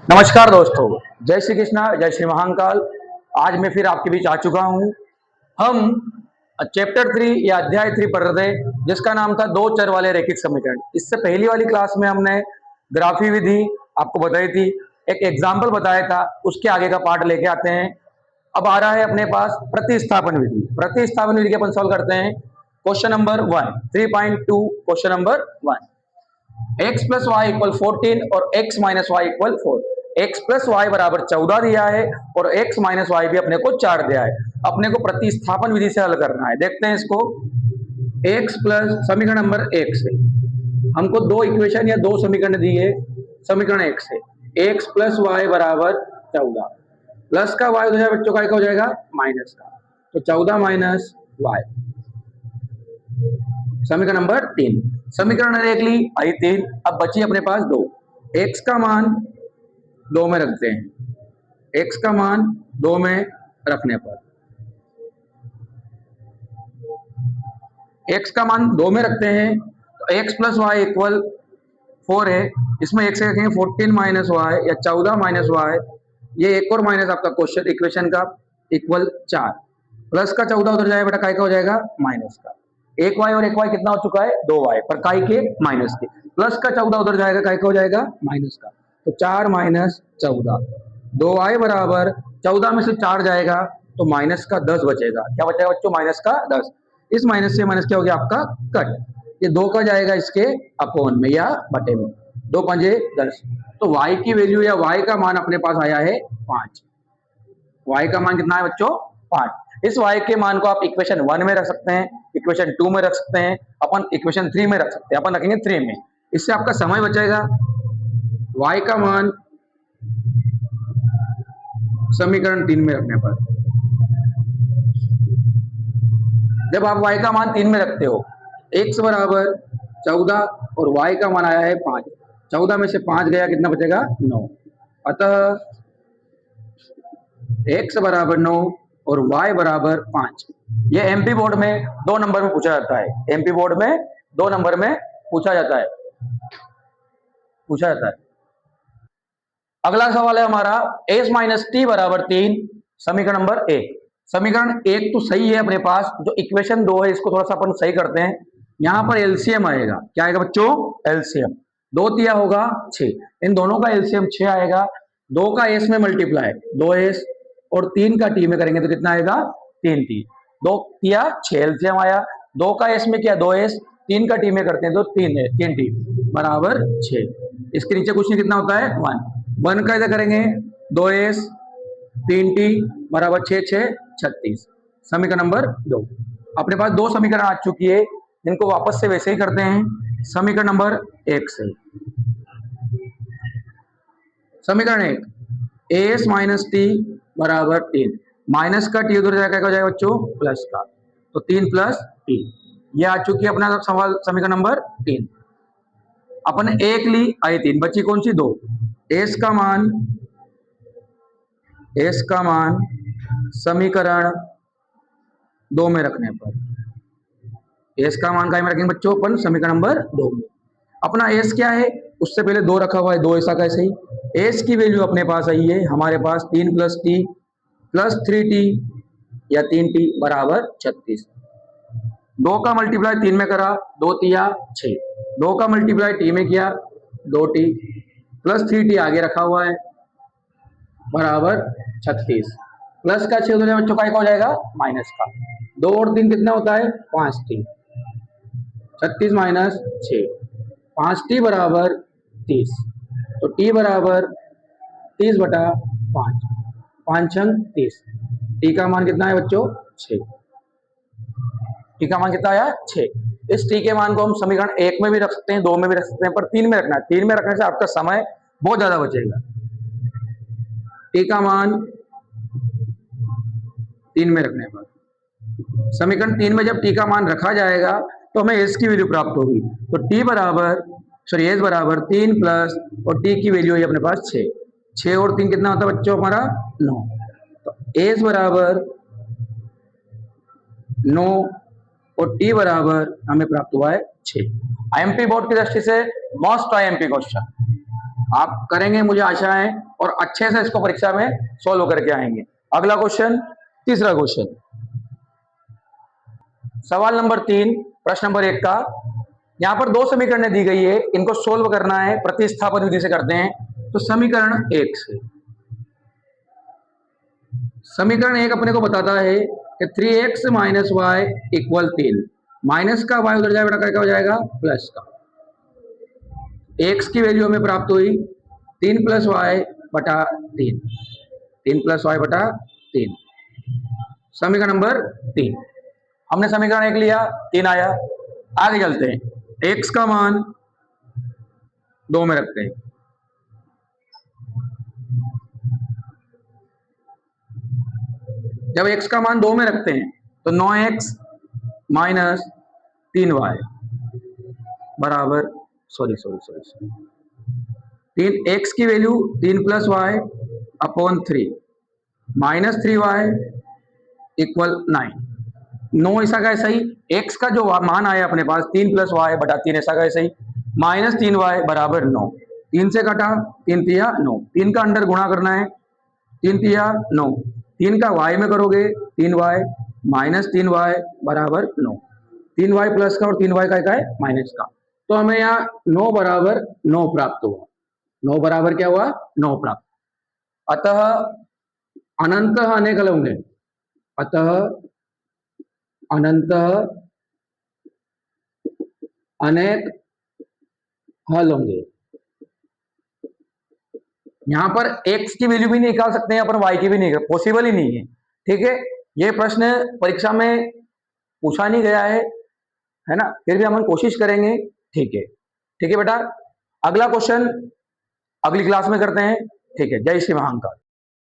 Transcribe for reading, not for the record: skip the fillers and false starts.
नमस्कार दोस्तों, जय श्री कृष्णा, जय श्री महाकाल। आज मैं फिर आपके बीच आ चुका हूँ। हम चैप्टर 3 या अध्याय 3 पढ़ रहे थे, जिसका नाम था दो चर वाले रैखिक समीकरण। इससे पहली वाली क्लास में हमने ग्राफी विधि आपको बताई थी, एक एग्जाम्पल बताया था, उसके आगे का पार्ट लेके आते हैं। अब आ रहा है अपने पास प्रतिस्थापन विधि। प्रतिस्थापन विधि के अपन सॉल्व करते हैं। Question number 1 3.2, question number 1, x plus y equal 14 और x minus y equal 4। x plus y बराबर 14 दिया है और x माइनस वाई भी अपने को 4 दिया है। अपने को प्रतिस्थापन विधि से हल करना है। देखते हैं इसको। x प्लस समीकरण नंबर 1 से हमको दो इक्वेशन या दो समीकरण दिए। समीकरण 1 से x प्लस वाई बराबर 14, प्लस का y हो जाएगा बच्चों का, हो जाएगा माइनस का, तो 14 माइनस वाई। समीकरण नंबर 3, समीकरण एक ली आई 3, अब बची अपने पास 2। x का मान 2 में रखते हैं। x का मान 2 में रखने पर x का मान 2 में रखते हैं तो x प्लस वाई इक्वल 4 है। इसमें x से रखेंगे 14 माइनस वाई या 14 माइनस वाई, ये एक और माइनस आपका क्वेश्चन इक्वेशन का इक्वल 4। प्लस का 14 उधर जाएगा बेटा, काय का हो जाएगा माइनस का। एक वाई और एक वाई कितना हो चुका है, 2 वाई, पर काय के माइनस के। प्लस का 14 उधर जाएगा, काय का हो जाएगा माइनस का, तो 4 माइनस 14, 2 वाई बराबर 14 में से 4 जाएगा तो माइनस का 10 बचेगा। क्या बचेगा बच्चों, माइनस का 10। इस माइनस से माइनस क्या हो गया आपका कट, ये 2 का जाएगा इसके अपोन में या बटे में, 2 पंजे 10। तो y की वैल्यू या y का मान अपने पास आया है 5। y का मान कितना है बच्चों, 5। इस y के मान को आप इक्वेशन 1 में रख सकते हैं, इक्वेशन 2 में रख सकते हैं, अपन इक्वेशन 3 में रख सकते हैं। अपन रखेंगे 3 में, इससे आपका समय बचेगा। y का मान समीकरण 3 में रखने पर, जब आप y का मान 3 में रखते हो, x बराबर 14 और y का मान आया है 5, 14 में से 5 गया, कितना बचेगा 9। अतः x बराबर 9 और y बराबर 5। ये एमपी बोर्ड में 2 नंबर में पूछा जाता है। एमपी बोर्ड में 2 नंबर में पूछा जाता है। अगला सवाल है हमारा s माइनस टी बराबर 3, समीकरण नंबर 1। समीकरण 1 तो सही है अपने पास, जो इक्वेशन 2 है इसको थोड़ा सा अपन सही करते हैं। यहाँ पर एलसीएम आएगा, क्या आएगा बच्चों, एलसीएम। 2 तिया होगा 6, इन दोनों का एलसीएम 6 आएगा। 2 का एस में मल्टीप्लाई 2s और 3 का टी में करेंगे तो कितना आएगा 3 टी, 2 तिया 6 एलसीएम आया। 2 का एस में क्या 2s, 3 का टी में करते हैं तो 3 टी बराबर 6। इसके नीचे कुछ नहीं, कितना होता है 1। 1 का इधर करेंगे 2s 3t बराबर 6 6 36। समीकरण नंबर 2। अपने पास 2 समीकरण आ चुकी है, इनको वापस से वैसे ही करते हैं। समीकरण नंबर 1 से समीकरण 1, as माइनस टी बराबर 3, माइनस का टी उधर जाएगा, क्या हो जाएगा बच्चों, प्लस का, तो 3 प्लस टी। ये आ चुकी है अपना सवाल समीकरण नंबर 3। अपन 1 ली आई 3, बची कौन सी 2। एस का मान समीकरण 2 में रखने पर, एस का मान क्या में रखेंगे बच्चों, अपन समीकरण नंबर 2 में। अपना एस क्या है, उससे पहले 2 रखा हुआ है, 2 ऐसा कैसे ही। एस की वैल्यू अपने पास आई है हमारे पास 3 प्लस टी प्लस 3t या 3t बराबर 36। 2 का मल्टीप्लाई 3 में करा, 2 तिया 6, 2 का मल्टीप्लाई टी में किया 2t प्लस 3t आगे रखा हुआ है बराबर 36। प्लस का 6 बच्चों का हो जाएगा माइनस का, 2 और 3 कितना होता है 5t, 36 माइनस 6, 5t बराबर 30, तो t बराबर 30 बटा 5, 5 छंग 30। t का मान कितना है बच्चों 6, t का मान कितना आया 6। इस t के मान को हम समीकरण 1 में भी रख सकते हैं, 2 में भी रख सकते हैं, पर 3 में रखना है। 3 में रखने से आपका समय बहुत ज्यादा बचेगा। t का मान 3 में रखने पर, समीकरण 3 में जब t का मान रखा जाएगा तो हमें s की वैल्यू प्राप्त होगी। तो t बराबर s बराबर 3 प्लस और t की वैल्यू है अपने पास 6, 6 और 3 कितना होता है बच्चों हमारा 9, तो s बराबर 9 और t बराबर हमें प्राप्त हुआ है 6। आईएमपी बोर्ड की दृष्टि से मोस्ट आईएमपी क्वेश्चन, आप करेंगे मुझे आशा है, और अच्छे से इसको परीक्षा में सॉल्व करके आएंगे। अगला क्वेश्चन, तीसरा क्वेश्चन, सवाल नंबर 3, प्रश्न नंबर 1 का। यहां पर दो समीकरण दी गई है, इनको सोल्व करना है, प्रतिस्थापन विधि से करते हैं। तो समीकरण 1 से, समीकरण 1 अपने को बताता है कि 3x minus y equal 3, minus का y उधर जाएगा, क्या हो जाएगा, प्लस का। x की वैल्यू हमें प्राप्त हुई 3 प्लस वाई बटा 3, 3 प्लस वाई बटा 3, समीकरण नंबर 3। हमने समीकरण 1 लिया, 3 आया। आगे चलते हैं, x का मान 2 में रखते हैं। जब x का मान 2 में रखते हैं तो 9x माइनस 3y बराबर, सॉरी, 3x की value 3 plus y upon 3 minus 3y equal 9। 9 ऐसा का ऐसा ही, x का जो मान आया अपने पास 3 प्लस वाई बटा 3 ऐसा का ऐसा ही, माइनस 3y बराबर 9। 3 से कटा, 3 तिया 9, 3 का अंडर गुणा करना है, 3 तिया 9, 3 का y में करोगे 3y माइनस 3y बराबर 9, 3y प्लस का और 3y का है माइनस का। तो हमें यहाँ 9 बराबर 9 प्राप्त हुआ। 9 बराबर क्या हुआ, 9 प्राप्त। अतः अनंत अनेक हल होंगे, अतः अनंत अनेक हल होंगे। यहां पर x की वैल्यू भी नहीं निकाल सकते हैं अपन, y की भी नहीं, पॉसिबल ही नहीं है। ठीक है, ये प्रश्न परीक्षा में पूछा नहीं गया है ना, फिर भी हम कोशिश करेंगे। ठीक है बेटा, अगला क्वेश्चन अगली क्लास में करते हैं। ठीक है, जय श्री महाकाल।